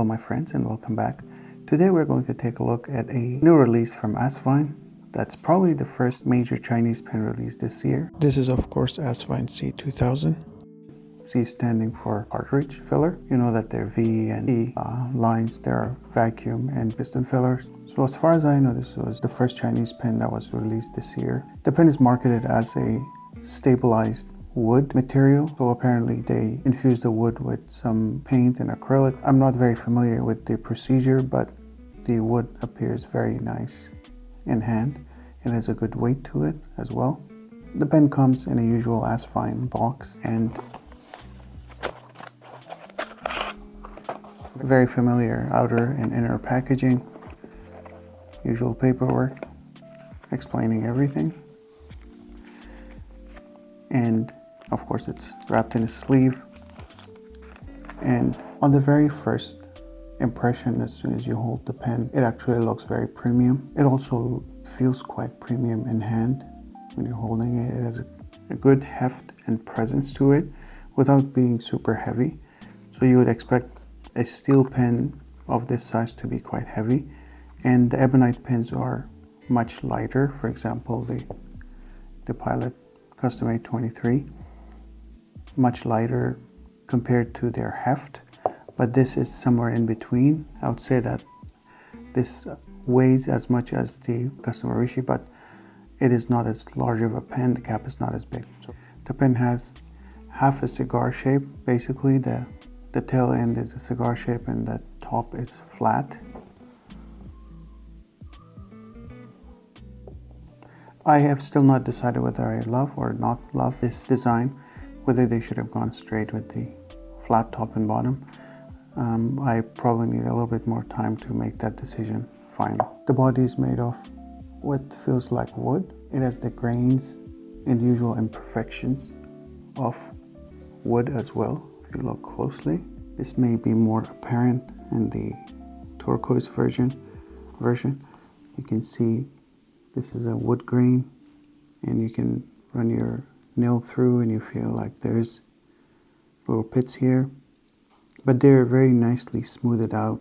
Hello my friends and welcome back. Today we're going to take a look at a new release from Asvine. That's probably the first major Chinese pen release this year. This is of course Asvine C2000. C standing for cartridge filler. You know that they're V and E lines, there are vacuum and piston fillers. So as far as I know, this was the first Chinese pen that was released this year. The pen is marketed as a stabilized wood material, so apparently they infused the wood with some paint and acrylic. I'm not very familiar with the procedure, but the wood appears very nice in hand. It has a good weight to it as well. The pen comes in a usual Asvine box and very familiar outer and inner packaging. Usual paperwork explaining everything. And of course it's wrapped in a sleeve, and on the very first impression, as soon as you hold the pen, it actually looks very premium. It also feels quite premium in hand when you're holding it. It has a good heft and presence to it without being super heavy. So you would expect a steel pen of this size to be quite heavy, and the ebonite pens are much lighter. For example, the Pilot Custom 823, much lighter compared to their heft, but this is somewhere in between. I would say that this weighs as much as the Custom Orishi, but it is not as large of a pen. The cap is not as big. So the pen has half a cigar shape. Basically the tail end is a cigar shape and the top is flat. I have still not decided whether I love or not love this design, whether they should have gone straight with the flat top and bottom. I probably need a little bit more time to make that decision final. The body is made of what feels like wood. It has the grains and usual imperfections of wood as well. If you look closely, this may be more apparent in the turquoise version. You can see this is a wood grain, and you can run your nail through and you feel like there's little pits here, but they're very nicely smoothed out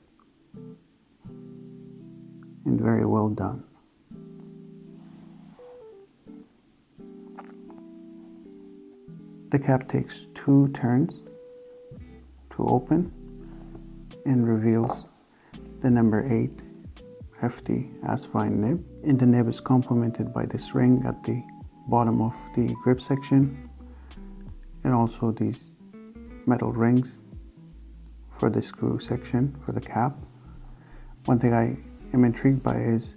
and very well done. The cap takes 2 turns to open and reveals the number 8 hefty Asvine nib. And the nib is complemented by this ring at the bottom of the grip section, and also these metal rings for the screw section for the cap. One thing I am intrigued by is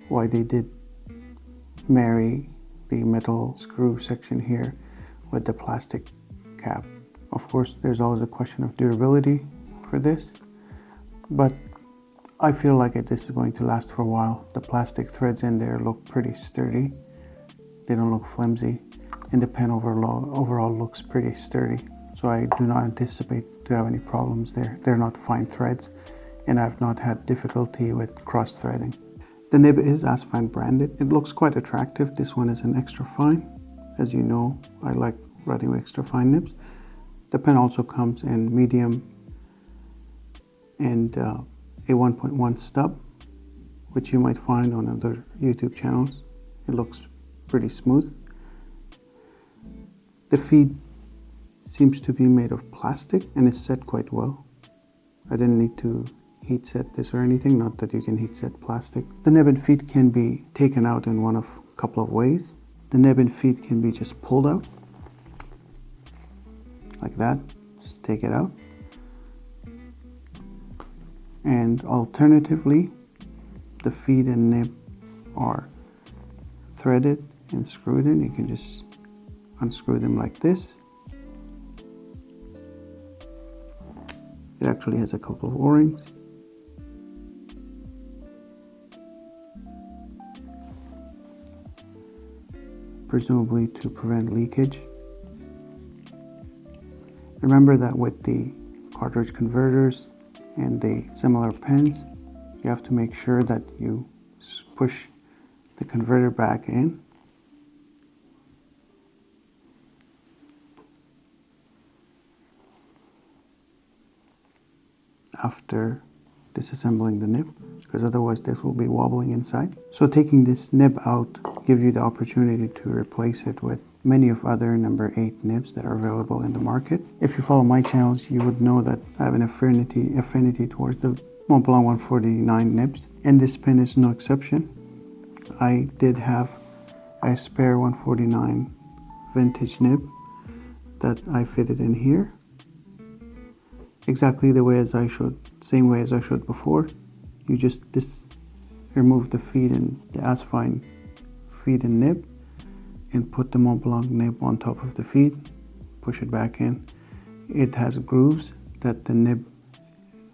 why they did marry the metal screw section here with the plastic cap. Of course, there's always a question of durability for this, but I feel like this is going to last for a while. The plastic threads in there look pretty sturdy. They don't look flimsy, and the pen overall looks pretty sturdy. So I do not anticipate to have any problems there. They're not fine threads, and I've not had difficulty with cross-threading. The nib is Asvine branded. It looks quite attractive. This one is an extra fine. As you know, I like writing with extra fine nibs. The pen also comes in medium and a 1.1 stub, which you might find on other YouTube channels. It looks pretty smooth. The feed seems to be made of plastic and is set quite well. I didn't need to heat set this or anything, not that you can heat set plastic. The nib and feed can be taken out in one of a couple of ways. The nib and feed can be just pulled out like that. Just take it out. And alternatively, the feed and nib are threaded and screwed in. You can just unscrew them like this. It actually has a couple of O-rings. Presumably to prevent leakage. Remember that with the cartridge converters and the similar pens, you have to make sure that you push the converter back in after disassembling the nib, because otherwise this will be wobbling inside. So taking this nib out gives you the opportunity to replace it with many of other number 8 nibs that are available in the market. If you follow my channels, you would know that I have an affinity towards the Montblanc 149 nibs, and this pen is no exception. I did have a spare 149 vintage nib that I fitted in here exactly the way as I showed, same way as I showed before. You just remove the feed and the Asvine feed and nib, and put the Montblanc nib on top of the feed, push it back in. It has grooves that the nib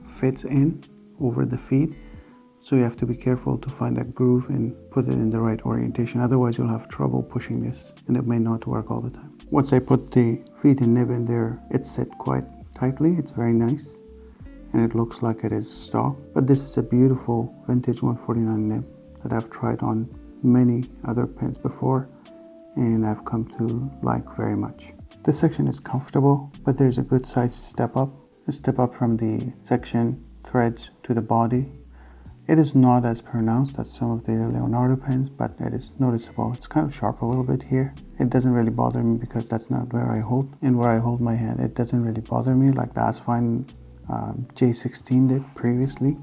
fits in over the feed, so you have to be careful to find that groove and put it in the right orientation, otherwise you'll have trouble pushing this and it may not work all the time. Once I put the feed and nib in there, it's set quite tightly. It's very nice and it looks like it is stock, but this is a beautiful vintage 149 nib that I've tried on many other pens before and I've come to like very much. This section is comfortable, but there's a good size step up from the section threads to the body. It is not as pronounced as some of the Leonardo pens, but it is noticeable. It's kind of sharp a little bit here. It doesn't really bother me because that's not where I hold. And where I hold my hand, it doesn't really bother me like the Asvine J16 did previously.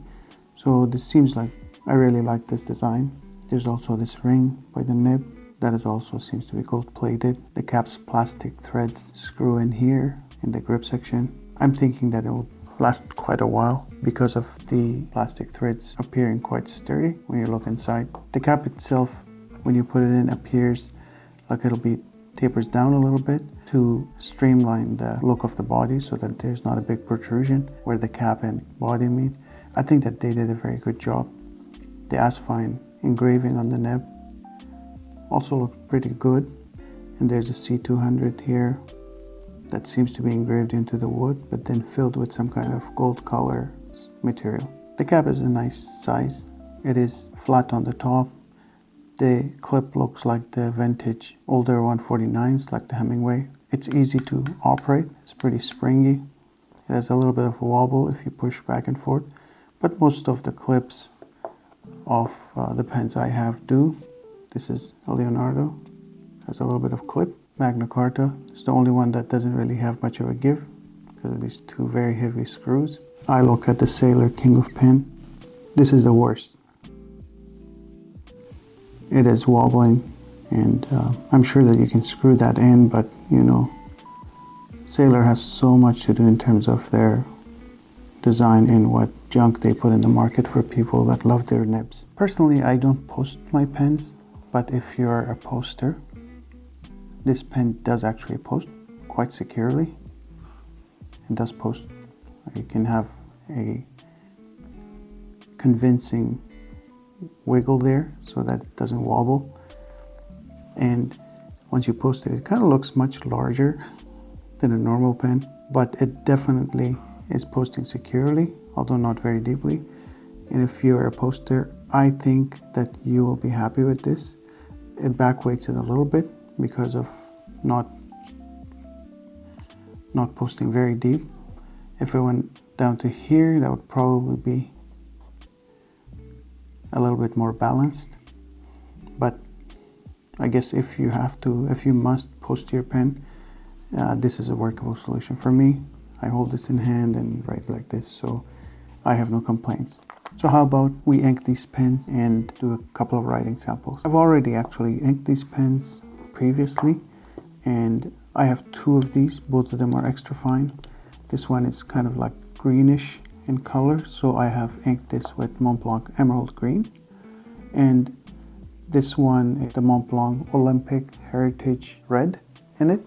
So this seems like I really like this design. There's also this ring by the nib that is also seems to be gold plated. The cap's plastic threads screw in here in the grip section. I'm thinking that it will last quite a while because of the plastic threads appearing quite sturdy when you look inside. The cap itself, when you put it in, appears like it'll be tapers down a little bit to streamline the look of the body so that there's not a big protrusion where the cap and body meet. I think that they did a very good job. The Asvine engraving on the nib also looked pretty good, and there's a C200 here that seems to be engraved into the wood but then filled with some kind of gold color material. The cap is a nice size. It is flat on the top. The clip looks like the vintage older 149s like the Hemingway. It's easy to operate. It's pretty springy. It has a little bit of a wobble if you push back and forth, but most of the clips of the pens I have do. This is a Leonardo, has a little bit of clip. Magna Carta is the only one that doesn't really have much of a give because of these two very heavy screws. I look at the Sailor King of Pen. This is the worst. It is wobbling, and I'm sure that you can screw that in, but you know, Sailor has so much to do in terms of their design and what junk they put in the market for people that love their nibs. Personally, I don't post my pens, but if you're a poster, this pen does actually post quite securely. It does post. You can have a convincing wiggle there so that it doesn't wobble. And once you post it, it kind of looks much larger than a normal pen, but it definitely is posting securely, although not very deeply. And if you're a poster, I think that you will be happy with this. It backweights it a little bit because of not posting very deep. If it went down to here, that would probably be a little bit more balanced. But I guess if you must post your pen, this is a workable solution for me. I hold this in hand and write like this, so I have no complaints. So how about we ink these pens and do a couple of writing samples. I've already actually inked these pens previously, and I have 2 of these. Both of them are extra fine. This one is kind of like greenish in color, so I have inked this with Montblanc Emerald Green. And this one is the Montblanc Olympic Heritage Red in it.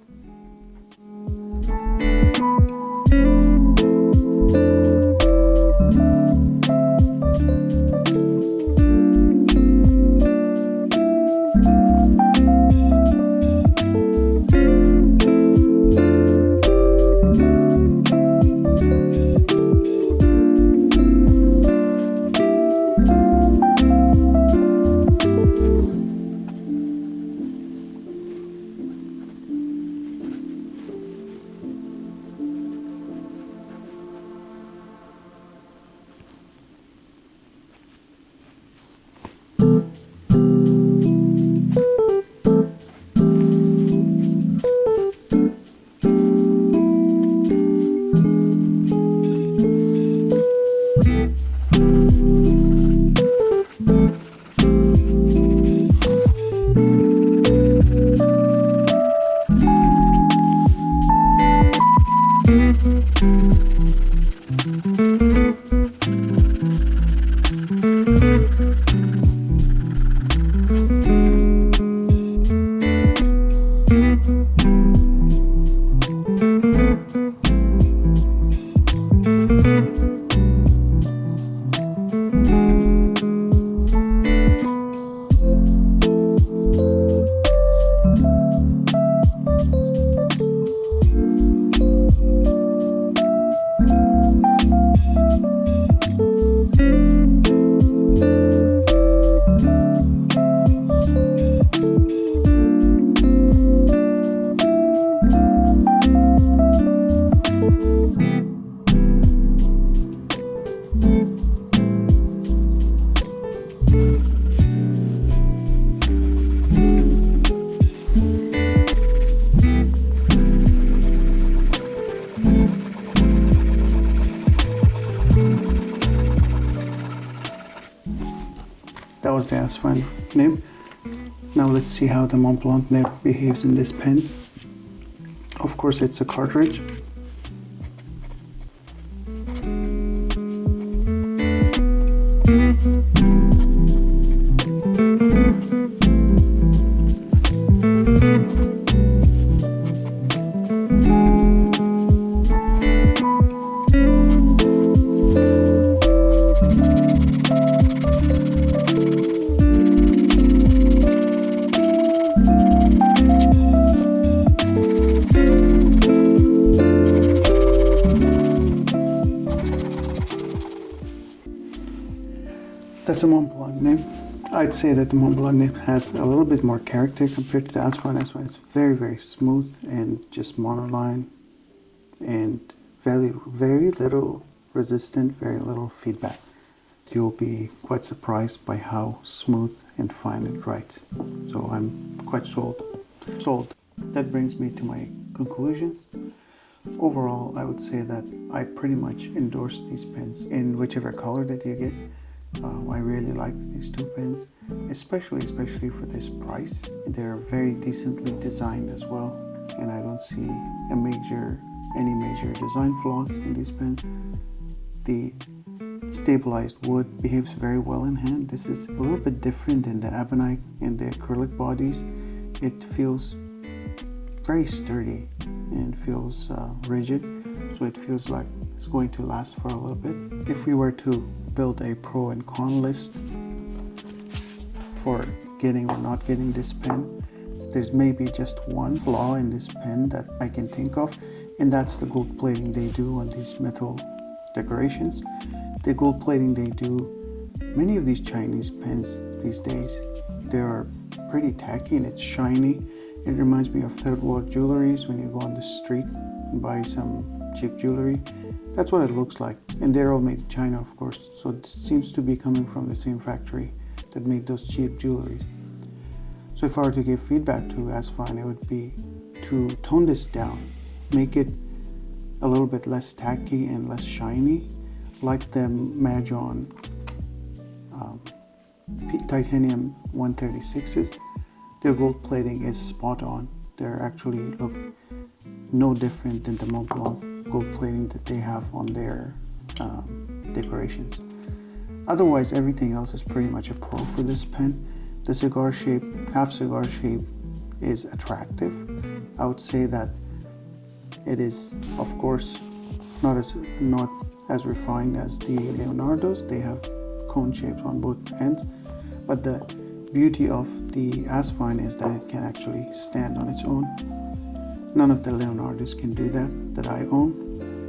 That was the Asvine nib. Now let's see how the Mont Blanc nib behaves in this pen. Of course, it's a cartridge. That's a Mont Blanc nib. I'd say that the Mont Blanc nib has a little bit more character compared to the Asvine. Asvine is very, very smooth and just monoline and very little resistant, very little feedback. You'll be quite surprised by how smooth and fine it writes. So I'm quite sold. That brings me to my conclusions. Overall, I would say that I pretty much endorse these pens in whichever color that you get. I really like these two pens, especially for this price. They're very decently designed as well, and I don't see any major design flaws in these pens. The stabilized wood behaves very well in hand. This is a little bit different than the ebonite and the acrylic bodies. It feels very sturdy and feels rigid, so it feels like it's going to last for a little bit. If we were to build a pro and con list for getting or not getting this pen, there's maybe just one flaw in this pen that I can think of, and that's the gold plating they do on these metal decorations. The gold plating they do, many of these Chinese pens these days, they are pretty tacky and it's shiny. It reminds me of third world jewelries when you go on the street and buy some cheap jewelry. That's what it looks like, and they're all made in China, of course, so it seems to be coming from the same factory that made those cheap jewelries. So if I were to give feedback to Asvine, it would be to tone this down, make it a little bit less tacky and less shiny, like the Majon titanium 136s. Their gold plating is spot on. They're actually look no different than the Mont Blanc gold plating that they have on their decorations. Otherwise, everything else is pretty much a pro for this pen. The cigar shape, half cigar shape, is attractive. I would say that it is, of course, not as refined as the Leonardos. They have cone shapes on both ends, but the beauty of the Asvine is that it can actually stand on its own. None of the Leonardos can do that I own,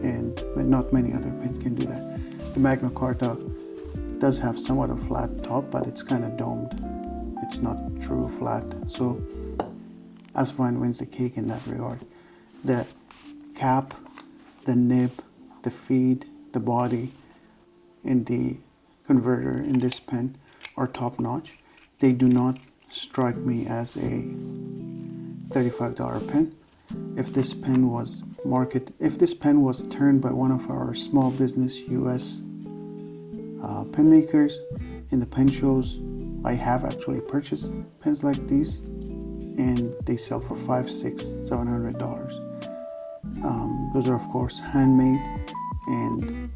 and not many other pens can do that. The Magna Carta does have somewhat of a flat top, but it's kind of domed. It's not true flat, so Asvine wins the cake in that regard. The cap, the nib, the feed, the body, and the converter in this pen are top notch. They do not strike me as a $35 pen. If this pen was turned by one of our small business US pen makers in the pen shows, I have actually purchased pens like these, and they sell for $500, $600, $700. Those are of course handmade, and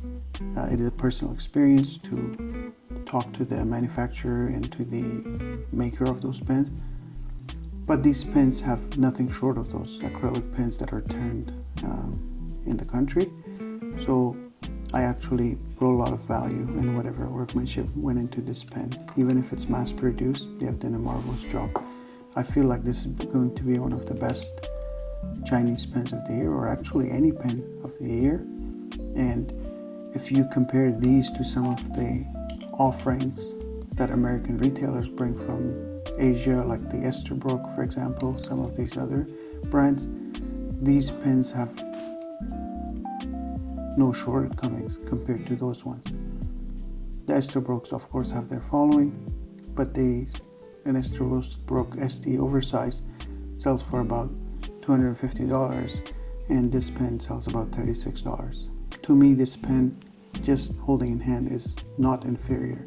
it is a personal experience to talk to the manufacturer and to the maker of those pens. But these pens have nothing short of those acrylic pens that are turned in the country. So I actually put a lot of value in whatever workmanship went into this pen. Even if it's mass produced, they have done a marvelous job. I feel like this is going to be one of the best Chinese pens of the year, or actually any pen of the year. And if you compare these to some of the offerings that American retailers bring from Asia, like the Esterbrook, for example, some of these other brands, these pens have no shortcomings compared to those ones. The Esterbrooks, of course, have their following, but an Esterbrook ST oversized sells for about $250, and this pen sells about $36. To me, this pen, just holding in hand, is not inferior.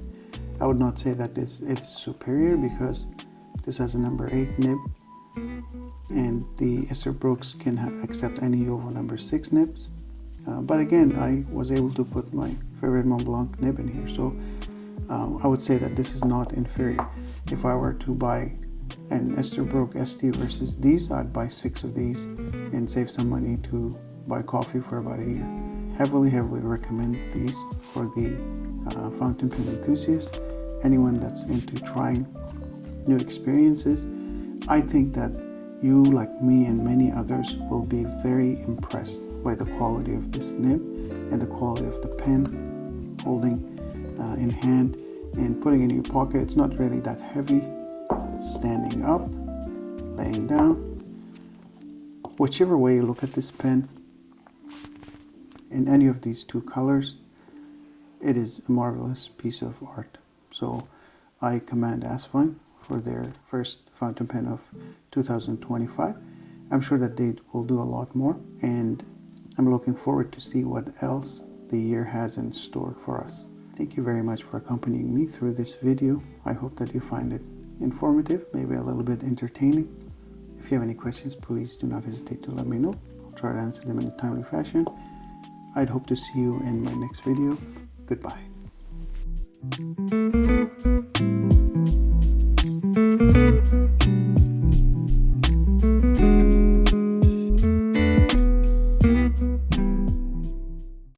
I would not say that it is superior, because this has a number 8 nib, and the Esterbrook's can accept any Jovo number 6 nibs. But again, I was able to put my favorite Mont Blanc nib in here, so I would say that this is not inferior. If I were to buy an Esterbrook ST versus these, I'd buy 6 of these and save some money to buy coffee for about a year. Heavily recommend these for the fountain pen enthusiast, anyone that's into trying new experiences. I think that you, like me and many others, will be very impressed by the quality of this nib and the quality of the pen, holding in hand and putting in your pocket. It's not really that heavy. Standing up, laying down, whichever way you look at this pen, in any of these two colors, it is a marvelous piece of art. So I commend Asvine for their first fountain pen of 2025. I'm sure that they will do a lot more, and I'm looking forward to see what else the year has in store for us. Thank you very much for accompanying me through this video. I hope that you find it informative, maybe a little bit entertaining. If you have any questions, please do not hesitate to let me know. I'll try to answer them in a timely fashion. I'd hope to see you in my next video. Goodbye.